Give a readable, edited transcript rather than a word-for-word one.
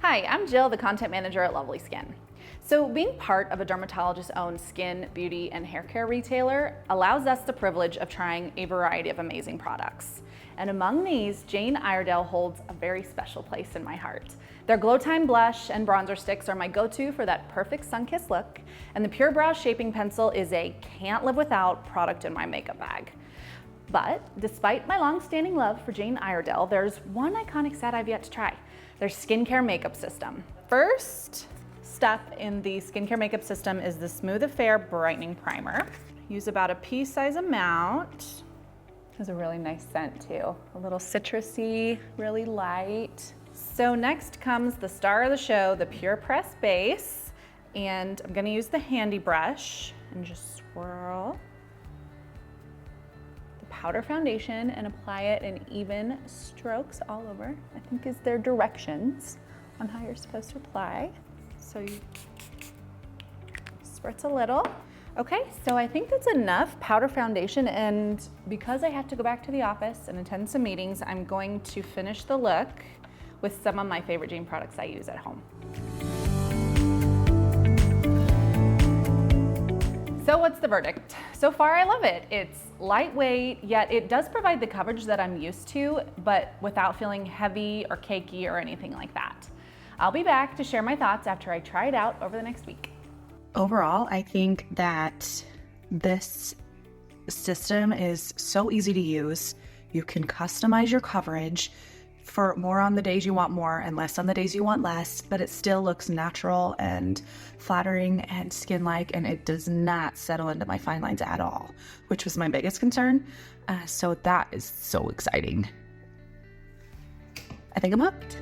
Hi, I'm Jill, the content manager at LovelySkin. So being part of a dermatologist-owned skin, beauty, and hair care retailer allows us the privilege of trying a variety of amazing products. And among these, Jane Iredale holds a very special place in my heart. Their Glow Time blush and bronzer sticks are my go-to for that perfect sun-kissed look, and the Pure Brow Shaping Pencil is a can't live without product in my makeup bag. But despite my long-standing love for Jane Iredale, there's one iconic set I've yet to try: their skincare makeup system. First step in the skincare makeup system is the Smooth Affair Brightening Primer. Use about a pea-size amount. Has a really nice scent too. A little citrusy, really light. So next comes the star of the show, the Pure Press Base. And I'm gonna use the handy brush and just swirl the powder foundation and apply it in even strokes all over. I think is their directions on how you're supposed to apply. So you spritz a little. Okay, so I think that's enough powder foundation, and because I have to go back to the office and attend some meetings, I'm going to finish the look with some of my favorite Jane products I use at home. So what's the verdict? So far, I love it. It's lightweight, yet it does provide the coverage that I'm used to, but without feeling heavy or cakey or anything like that. I'll be back to share my thoughts after I try it out over the next week. Overall, I think that this system is so easy to use. You can customize your coverage for more on the days you want more and less on the days you want less, but it still looks natural and flattering and skin-like, and it does not settle into my fine lines at all, which was my biggest concern. So that is so exciting. I think I'm hooked.